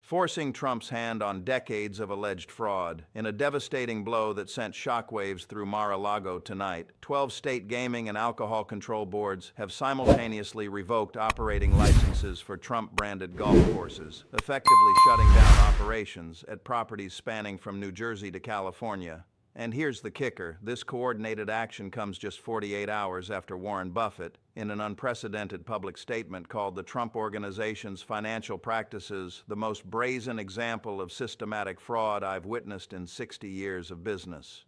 forcing Trump's hand on decades of alleged fraud. In a devastating blow that sent shockwaves through Mar-a-Lago tonight, 12 state gaming and alcohol control boards have simultaneously revoked operating licenses for Trump-branded golf courses, effectively shutting down operations at properties spanning from New Jersey to California. And here's the kicker: this coordinated action comes just 48 hours after Warren Buffett, in an unprecedented public statement, called the Trump Organization's financial practices the most brazen example of systematic fraud I've witnessed in 60 years of business.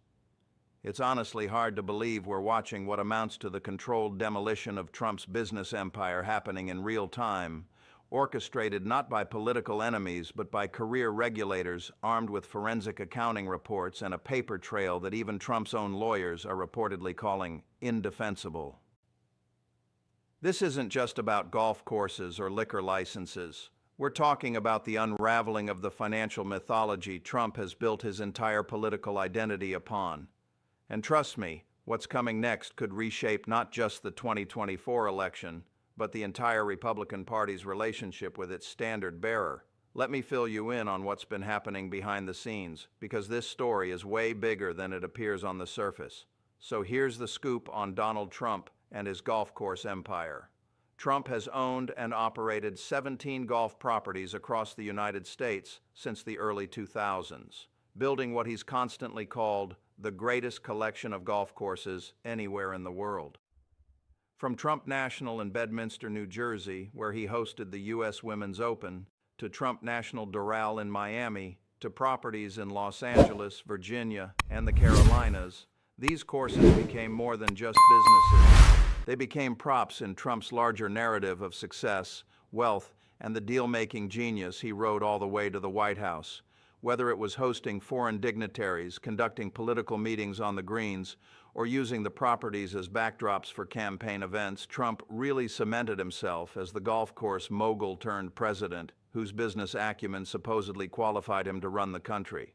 It's honestly hard to believe we're watching what amounts to the controlled demolition of Trump's business empire happening in real time, orchestrated not by political enemies but by career regulators armed with forensic accounting reports and a paper trail that even Trump's own lawyers are reportedly calling indefensible. This isn't just about golf courses or liquor licenses. We're talking about the unraveling of the financial mythology Trump has built his entire political identity upon. And trust me, what's coming next could reshape not just the 2024 election, but the entire Republican Party's relationship with its standard bearer. Let me fill you in on what's been happening behind the scenes, because this story is way bigger than it appears on the surface. So here's the scoop on Donald Trump and his golf course empire. Trump has owned and operated 17 golf properties across the United States since the early 2000s, building what he's constantly called the greatest collection of golf courses anywhere in the world. From Trump National in Bedminster, New Jersey, where he hosted the U.S. Women's Open, to Trump National Doral in Miami, to properties in Los Angeles, Virginia, and the Carolinas, these courses became more than just businesses. They became props in Trump's larger narrative of success, wealth, and the deal-making genius he rode all the way to the White House. Whether it was hosting foreign dignitaries, conducting political meetings on the greens, or using the properties as backdrops for campaign events, Trump really cemented himself as the golf course mogul turned president, whose business acumen supposedly qualified him to run the country.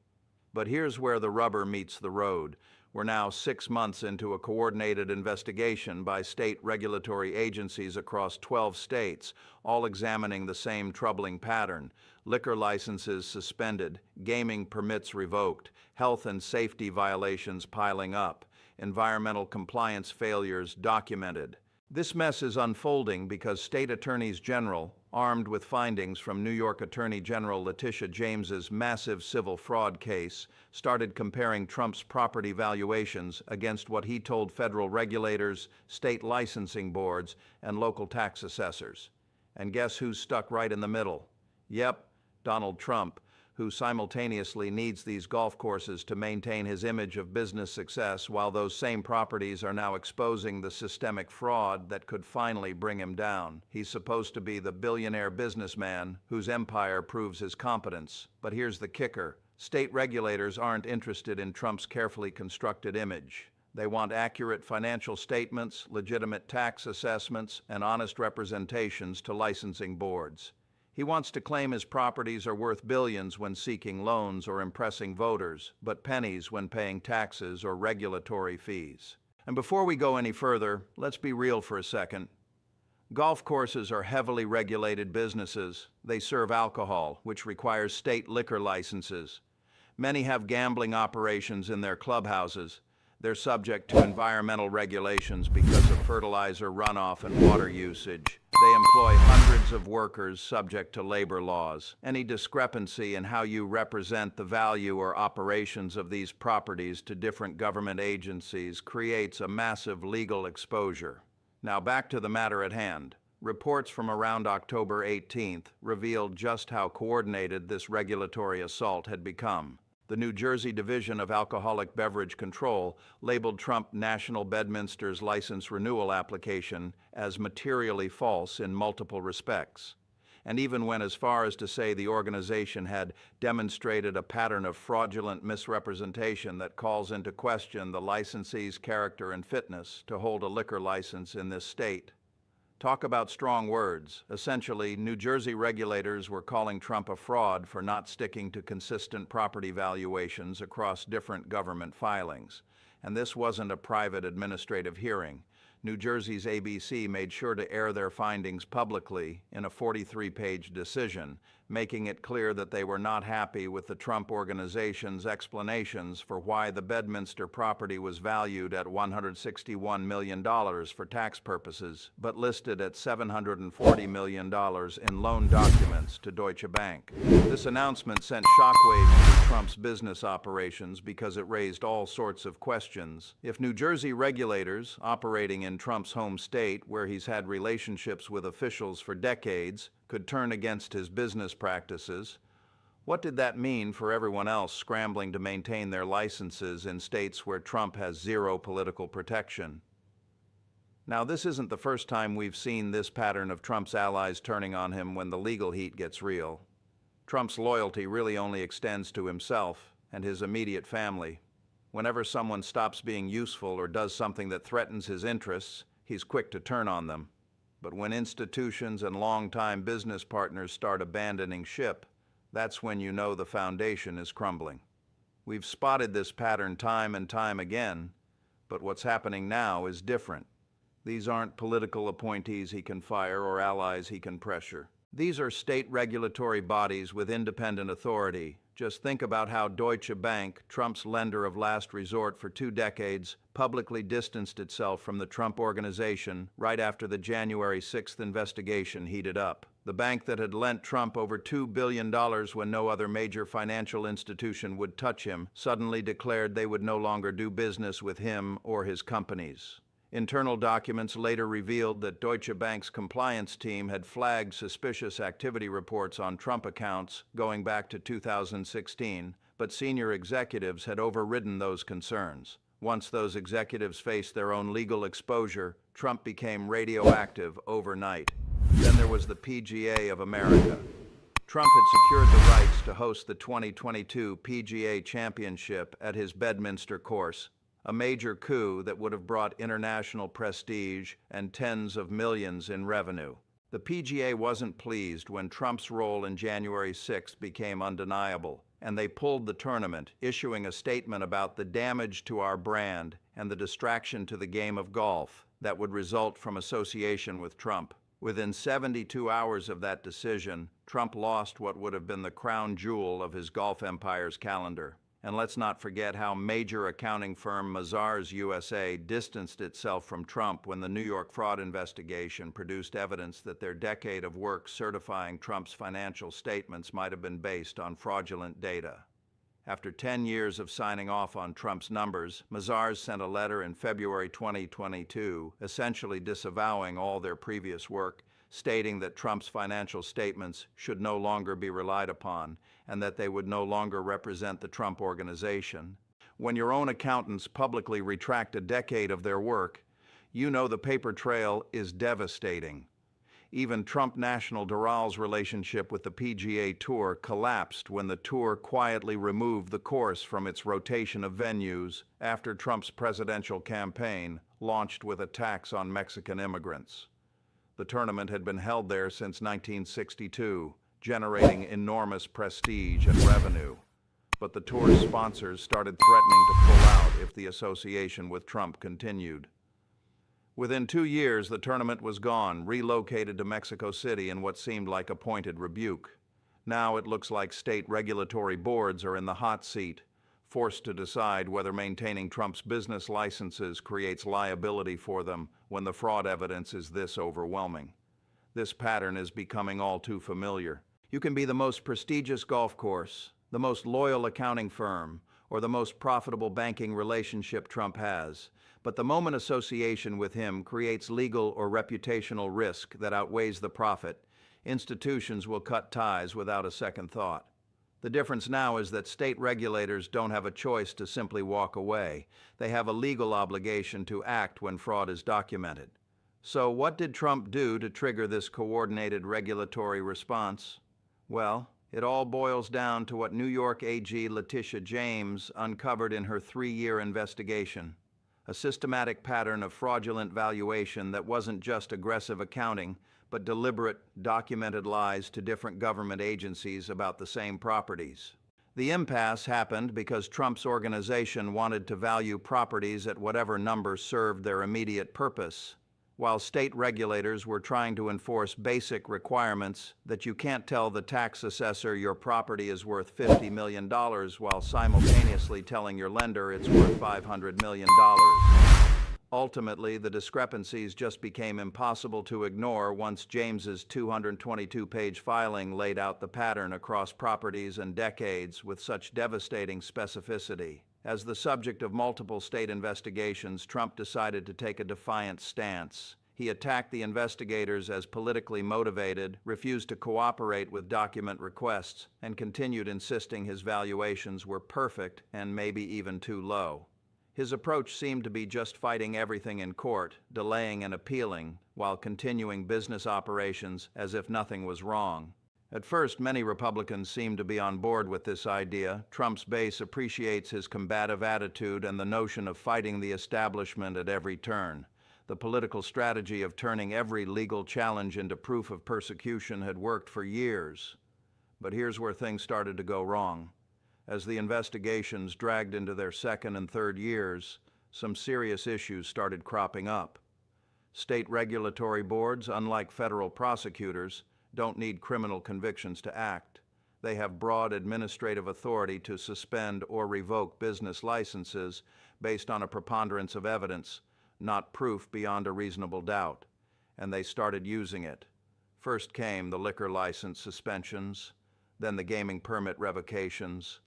But here's where the rubber meets the road. We're now 6 months into a coordinated investigation by state regulatory agencies across 12 states, all examining the same troubling pattern: liquor licenses suspended, gaming permits revoked, health and safety violations piling up, environmental compliance failures documented. This mess is unfolding because state attorneys general, armed with findings from New York Attorney General Letitia James's massive civil fraud case, started comparing Trump's property valuations against what he told federal regulators, state licensing boards, and local tax assessors. And guess who's stuck right in the middle? Yep, Donald Trump, who simultaneously needs these golf courses to maintain his image of business success, while those same properties are now exposing the systemic fraud that could finally bring him down. He's supposed to be the billionaire businessman whose empire proves his competence. But here's the kicker: state regulators aren't interested in Trump's carefully constructed image. They want accurate financial statements, legitimate tax assessments, and honest representations to licensing boards. He wants to claim his properties are worth billions when seeking loans or impressing voters, but pennies when paying taxes or regulatory fees. And before we go any further, let's be real for a second. Golf courses are heavily regulated businesses. They serve alcohol, which requires state liquor licenses. Many have gambling operations in their clubhouses. They're subject to environmental regulations because of fertilizer runoff and water usage. They employ hundreds of workers subject to labor laws. Any discrepancy in how you represent the value or operations of these properties to different government agencies creates a massive legal exposure. Now back to the matter at hand. Reports from around October 18th revealed just how coordinated this regulatory assault had become. The New Jersey Division of Alcoholic Beverage Control labeled Trump National Bedminster's license renewal application as materially false in multiple respects, and even went as far as to say the organization had demonstrated a pattern of fraudulent misrepresentation that calls into question the licensee's character and fitness to hold a liquor license in this state. Talk about strong words. Essentially, New Jersey regulators were calling Trump a fraud for not sticking to consistent property valuations across different government filings. And this wasn't a private administrative hearing. New Jersey's ABC made sure to air their findings publicly in a 43-page decision, making it clear that they were not happy with the Trump Organization's explanations for why the Bedminster property was valued at $161 million for tax purposes, but listed at $740 million in loan documents to Deutsche Bank. This announcement sent shockwaves through Trump's business operations because it raised all sorts of questions. If New Jersey regulators, operating in Trump's home state where he's had relationships with officials for decades, could turn against his business practices, what did that mean for everyone else scrambling to maintain their licenses in states where Trump has zero political protection? Now, this isn't the first time we've seen this pattern of Trump's allies turning on him when the legal heat gets real. Trump's loyalty really only extends to himself and his immediate family. Whenever someone stops being useful or does something that threatens his interests, he's quick to turn on them. But when institutions and longtime business partners start abandoning ship, that's when you know the foundation is crumbling. We've spotted this pattern time and time again, but what's happening now is different. These aren't political appointees he can fire or allies he can pressure. These are state regulatory bodies with independent authority. Just think about how Deutsche Bank, Trump's lender of last resort for 2 decades, publicly distanced itself from the Trump Organization right after the January 6th investigation heated up. The bank that had lent Trump over $2 billion when no other major financial institution would touch him suddenly declared they would no longer do business with him or his companies. Internal documents later revealed that Deutsche Bank's compliance team had flagged suspicious activity reports on Trump accounts going back to 2016, but senior executives had overridden those concerns. Once those executives faced their own legal exposure, Trump became radioactive overnight. Then there was the PGA of America. Trump had secured the rights to host the 2022 PGA Championship at his Bedminster course, a major coup that would have brought international prestige and tens of millions in revenue. The PGA wasn't pleased when Trump's role in January 6th became undeniable, and they pulled the tournament, issuing a statement about the damage to our brand and the distraction to the game of golf that would result from association with Trump. Within 72 hours of that decision, Trump lost what would have been the crown jewel of his golf empire's calendar. And let's not forget how major accounting firm Mazars USA distanced itself from Trump when the New York fraud investigation produced evidence that their decade of work certifying Trump's financial statements might have been based on fraudulent data. After 10 years of signing off on Trump's numbers, Mazars sent a letter in February 2022, essentially disavowing all their previous work, stating that Trump's financial statements should no longer be relied upon and that they would no longer represent the Trump Organization. When your own accountants publicly retract a decade of their work, you know the paper trail is devastating. Even Trump National Dural's relationship with the PGA Tour collapsed when the tour quietly removed the course from its rotation of venues after Trump's presidential campaign launched with attacks on Mexican immigrants. The tournament had been held there since 1962, generating enormous prestige and revenue. But the tour's sponsors started threatening to pull out if the association with Trump continued. Within 2 years, the tournament was gone, relocated to Mexico City in what seemed like a pointed rebuke. Now it looks like state regulatory boards are in the hot seat, forced to decide whether maintaining Trump's business licenses creates liability for them when the fraud evidence is this overwhelming. This pattern is becoming all too familiar. You can be the most prestigious golf course, the most loyal accounting firm, or the most profitable banking relationship Trump has, but the moment association with him creates legal or reputational risk that outweighs the profit, institutions will cut ties without a second thought. The difference now is that state regulators don't have a choice to simply walk away. They have a legal obligation to act when fraud is documented. So what did Trump do to trigger this coordinated regulatory response? Well, it all boils down to what New York AG Letitia James uncovered in her 3-year investigation. A systematic pattern of fraudulent valuation that wasn't just aggressive accounting, but deliberate, documented lies to different government agencies about the same properties. The impasse happened because Trump's organization wanted to value properties at whatever number served their immediate purpose. while state regulators were trying to enforce basic requirements that you can't tell the tax assessor your property is worth $50 million while simultaneously telling your lender it's worth $500 million. Ultimately, the discrepancies just became impossible to ignore once James's 222-page filing laid out the pattern across properties and decades with such devastating specificity. As the subject of multiple state investigations, Trump decided to take a defiant stance. He attacked the investigators as politically motivated, refused to cooperate with document requests, and continued insisting his valuations were perfect and maybe even too low. His approach seemed to be just fighting everything in court, delaying and appealing, while continuing business operations as if nothing was wrong. At first, many Republicans seemed to be on board with this idea. Trump's base appreciates his combative attitude and the notion of fighting the establishment at every turn. The political strategy of turning every legal challenge into proof of persecution had worked for years. But here's where things started to go wrong. As the investigations dragged into their second and third years, some serious issues started cropping up. State regulatory boards, unlike federal prosecutors, don't need criminal convictions to act. They have broad administrative authority to suspend or revoke business licenses based on a preponderance of evidence, not proof beyond a reasonable doubt. And they started using it. First came the liquor license suspensions, then the gaming permit revocations,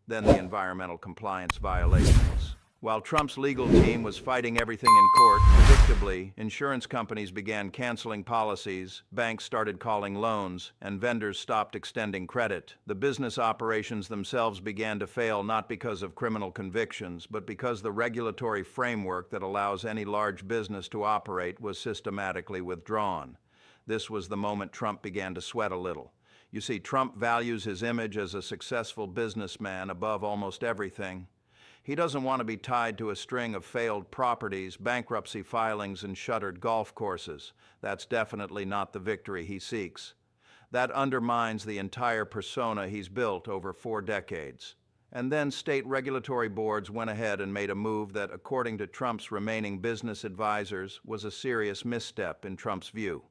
then the environmental compliance violations. While Trump's legal team was fighting everything in court, predictably, insurance companies began canceling policies, banks started calling loans, and vendors stopped extending credit. The business operations themselves began to fail not because of criminal convictions, but because the regulatory framework that allows any large business to operate was systematically withdrawn. This was the moment Trump began to sweat a little. You see, Trump values his image as a successful businessman above almost everything. He doesn't want to be tied to a string of failed properties, bankruptcy filings, and shuttered golf courses. That's definitely not the victory he seeks. That undermines the entire persona he's built over 4 decades. And then state regulatory boards went ahead and made a move that, according to Trump's remaining business advisors, was a serious misstep in Trump's view: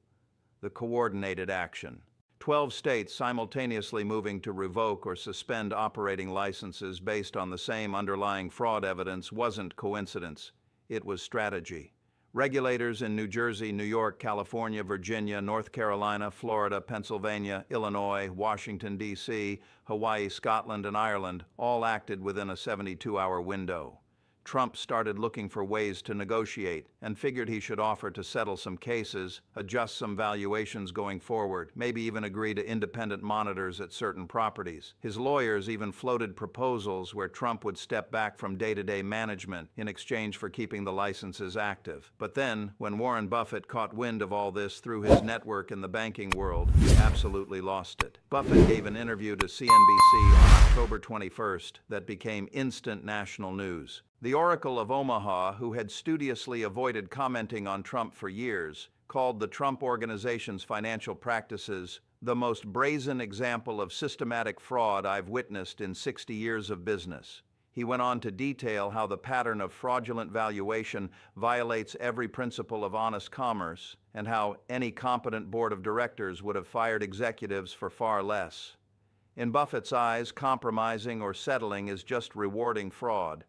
the coordinated action. 12 states simultaneously moving to revoke or suspend operating licenses based on the same underlying fraud evidence wasn't coincidence. It was strategy. Regulators in New Jersey, New York, California, Virginia, North Carolina, Florida, Pennsylvania, Illinois, Washington, D.C., Hawaii, Scotland, and Ireland all acted within a 72-hour window. Trump started looking for ways to negotiate and figured he should offer to settle some cases, adjust some valuations going forward, maybe even agree to independent monitors at certain properties. His lawyers even floated proposals where Trump would step back from day-to-day management in exchange for keeping the licenses active. But then, when Warren Buffett caught wind of all this through his network in the banking world, he absolutely lost it. Buffett gave an interview to CNBC on October 21st that became instant national news. The Oracle of Omaha, who had studiously avoided commenting on Trump for years, called the Trump Organization's financial practices the most brazen example of systematic fraud I've witnessed in 60 years of business. He went on to detail how the pattern of fraudulent valuation violates every principle of honest commerce, and how any competent board of directors would have fired executives for far less. In Buffett's eyes, compromising or settling is just rewarding fraud.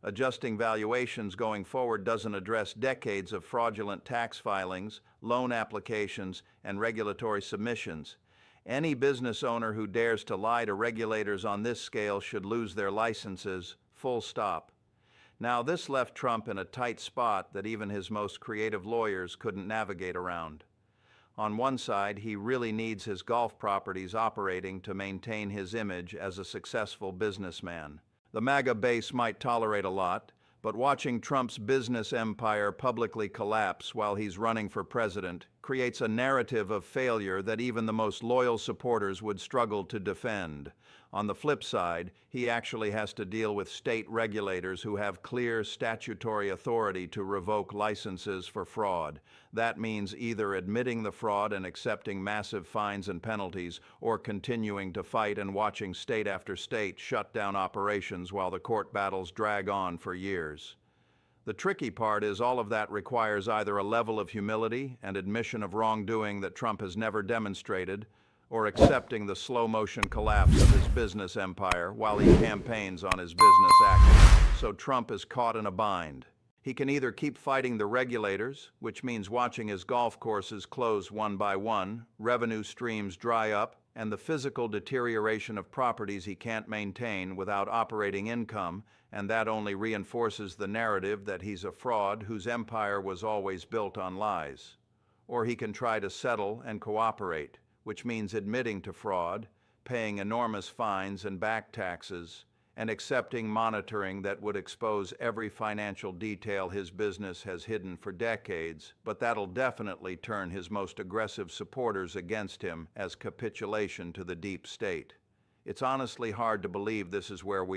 Adjusting valuations going forward doesn't address decades of fraudulent tax filings, loan applications, and regulatory submissions. Any business owner who dares to lie to regulators on this scale should lose their licenses, full stop. Now, this left Trump in a tight spot that even his most creative lawyers couldn't navigate around. On one side, he really needs his golf properties operating to maintain his image as a successful businessman. The MAGA base might tolerate a lot, but watching Trump's business empire publicly collapse while he's running for president creates a narrative of failure that even the most loyal supporters would struggle to defend. On the flip side, he actually has to deal with state regulators who have clear statutory authority to revoke licenses for fraud. That means either admitting the fraud and accepting massive fines and penalties, or continuing to fight and watching state after state shut down operations while the court battles drag on for years. The tricky part is all of that requires either a level of humility and admission of wrongdoing that Trump has never demonstrated, or accepting the slow-motion collapse of his business empire while he campaigns on his business acumen. So Trump is caught in a bind. He can either keep fighting the regulators, which means watching his golf courses close one by one, revenue streams dry up, and the physical deterioration of properties he can't maintain without operating income, and that only reinforces the narrative that he's a fraud whose empire was always built on lies. Or he can try to settle and cooperate, which means admitting to fraud, paying enormous fines and back taxes, and accepting monitoring that would expose every financial detail his business has hidden for decades, but that'll definitely turn his most aggressive supporters against him as capitulation to the deep state. It's honestly hard to believe this is where we